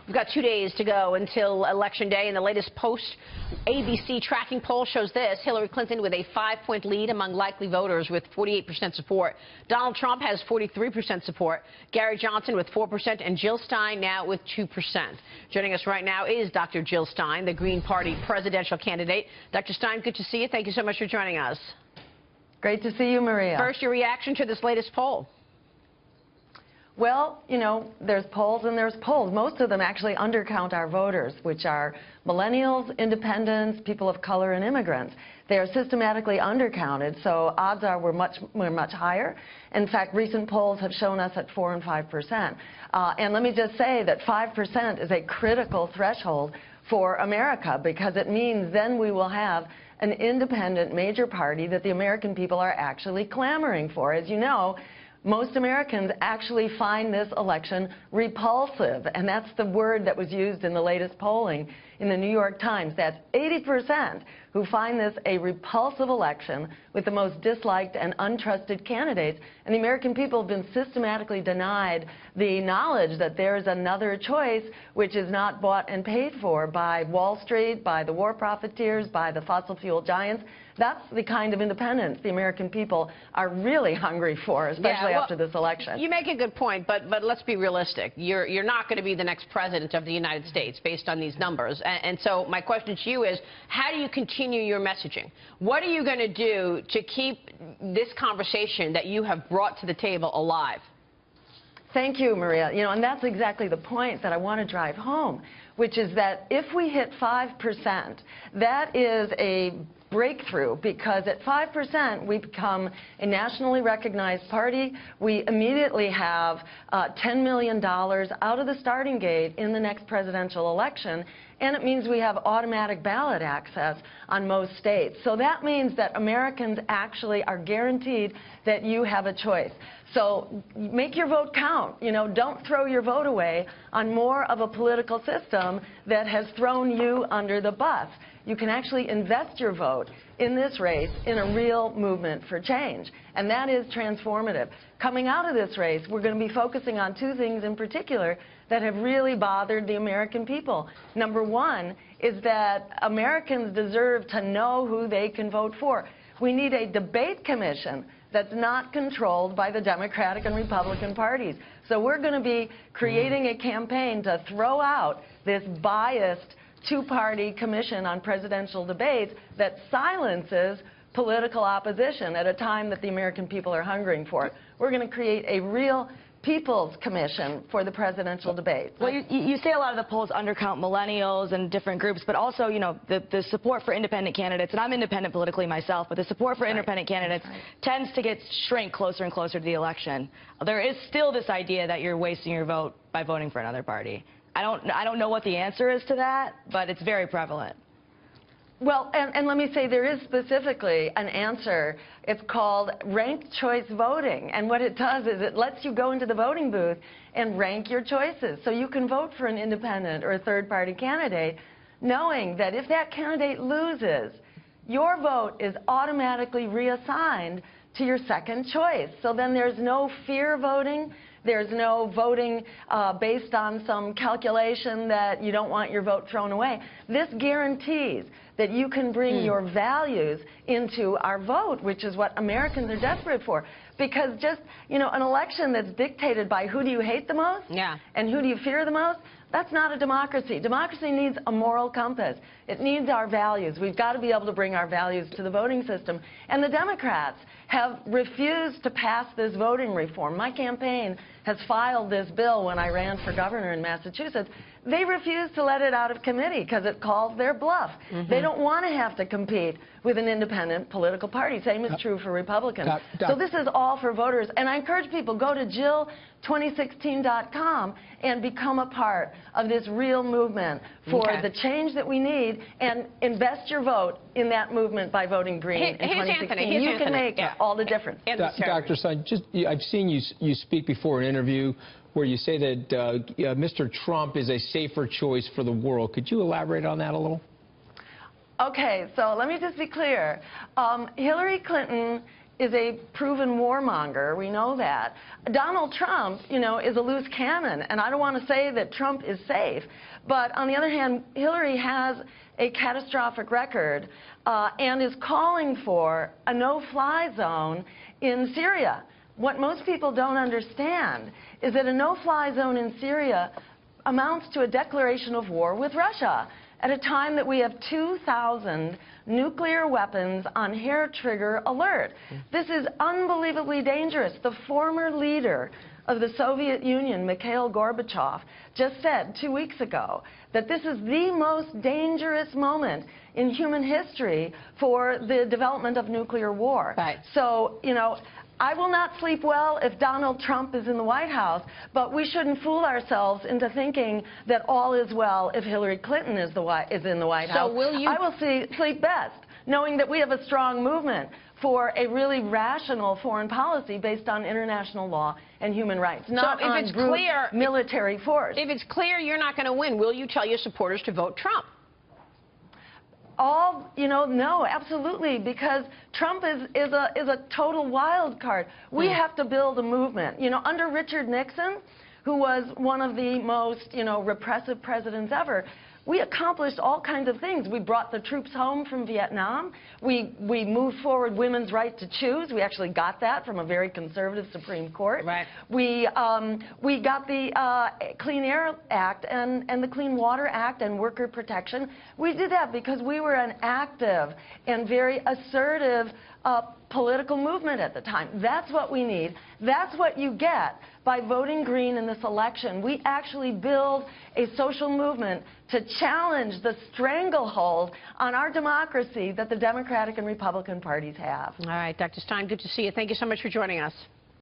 We've got 2 days to go until Election Day, and the latest post-ABC tracking poll shows this. Hillary Clinton with a 5-point lead among likely voters with 48% support. Donald Trump has 43% support. Gary Johnson with 4%, and Jill Stein now with 2%. Joining us right now is Dr. Jill Stein, the Green Party presidential candidate. Dr. Stein, good to see you. Thank you so much for joining us. Great to see you, Maria. First, your reaction to this latest poll. Well, you know, there's polls and there's polls. Most of them actually undercount our voters, which are millennials, independents, people of color, and immigrants. They are systematically undercounted, so odds are we're much higher. In fact, recent polls have shown us at 4 and 5%. And let me just say that 5% is a critical threshold for America, because it means then we will have an independent major party that the American people are actually clamoring for. As you know, most Americans actually find this election repulsive, and that's the word that was used in the latest polling in the New York Times. That's 80% who find this a repulsive election with the most disliked and untrusted candidates. And the American people have been systematically denied the knowledge that there is another choice which is not bought and paid for by Wall Street, by the war profiteers, by the fossil fuel giants. That's the kind of independence the American people are really hungry for, especially after this election. You make a good point, but let's be realistic. You're not going to be the next president of the United States based on these numbers. And so my question to you is, how do you continue your messaging? What are you going to do to keep this conversation that you have brought to the table alive? Thank you, Maria. You know, and that's exactly the point that I want to drive home, which is that if we hit 5%, that is a breakthrough, because at 5% we become a nationally recognized party. We immediately have $10 million out of the starting gate in the next presidential election, and it means we have automatic ballot access on most states. So that means that Americans actually are guaranteed that you have a choice. So make your vote count. You know, don't throw your vote away on more of a political system that has thrown you under the bus. You can actually invest your vote in this race in a real movement for change, and that is transformative. Coming out of this race, we're going to be focusing on two things in particular that have really bothered the American people. Number one is that Americans deserve to know who they can vote for. We need a debate commission that's not controlled by the Democratic and Republican parties. So we're going to be creating a campaign to throw out this biased two-party commission on presidential debates that silences political opposition at a time that the American people are hungering for it. We're going to create a real People's Commission for the presidential debate. Well, you say a lot of the polls undercount millennials and different groups, but also, you know, the support for independent candidates, and I'm independent politically myself, but the support for independent candidates tends to shrink closer and closer to the election. There is still this idea that you're wasting your vote by voting for another party. I don't know what the answer is to that, but it's very prevalent. Well, and let me say there is specifically an answer. It's called ranked choice voting. And what it does is it lets you go into the voting booth and rank your choices. So you can vote for an independent or a third-party candidate, knowing that if that candidate loses, your vote is automatically reassigned to your second choice. So then there's no fear voting. There's no voting based on some calculation that you don't want your vote thrown away. This guarantees that you can bring your values into our vote, which is what Americans are desperate for. Because just, you know, an election that's dictated by who do you hate the most and who do you fear the most, that's not a democracy. Democracy needs a moral compass. It needs our values. We've got to be able to bring our values to the voting system. And the Democrats have refused to pass this voting reform. My campaign has filed this bill when I ran for governor in Massachusetts. They refuse to let it out of committee because it calls their bluff. They don't want to have to compete with an independent political party. Same is true for Republicans. So this is all for voters. And I encourage people, go to Jill2016.com and become a part of this real movement for the change that we need, and invest your vote in that movement by voting green in 2016. You can make all the difference. Dr. Stein, I've seen you speak before in an interview where you say that Mr. Trump is a safer choice for the world. Could you elaborate on that a little? Okay, so let me just be clear. Hillary Clinton is a proven warmonger. We know that. Donald Trump, you know, is a loose cannon, and I don't want to say that Trump is safe. But on the other hand, Hillary has a catastrophic record and is calling for a no-fly zone in Syria. What most people don't understand is that a no-fly zone in Syria amounts to a declaration of war with Russia at a time that we have 2,000 nuclear weapons on hair-trigger alert. This is unbelievably dangerous. The former leader of the Soviet Union, Mikhail Gorbachev, just said 2 weeks ago that this is the most dangerous moment in human history for the development of nuclear war. Right. So, you know, I will not sleep well if Donald Trump is in the White House, but we shouldn't fool ourselves into thinking that all is well if Hillary Clinton is in the White House. So will you... I will sleep best, knowing that we have a strong movement for a really rational foreign policy based on international law and human rights, not so if on it's brute clear, military force. If it's clear you're not going to win, will you tell your supporters to vote Trump? No, absolutely, because Trump is a total wild card. We have to build a movement. You know, under Richard Nixon, who was one of the most, repressive presidents ever, we accomplished all kinds of things. We brought the troops home from Vietnam. We moved forward women's right to choose. We actually got that from a very conservative Supreme Court. Right. We got the Clean Air Act and the Clean Water Act and worker protection. We did that because we were an active and very assertive political movement at the time. That's what we need. That's what you get by voting Green in this election. We actually build a social movement to challenge the stranglehold on our democracy that the Democratic and Republican parties have. All right, Dr. Stein, good to see you. Thank you so much for joining us.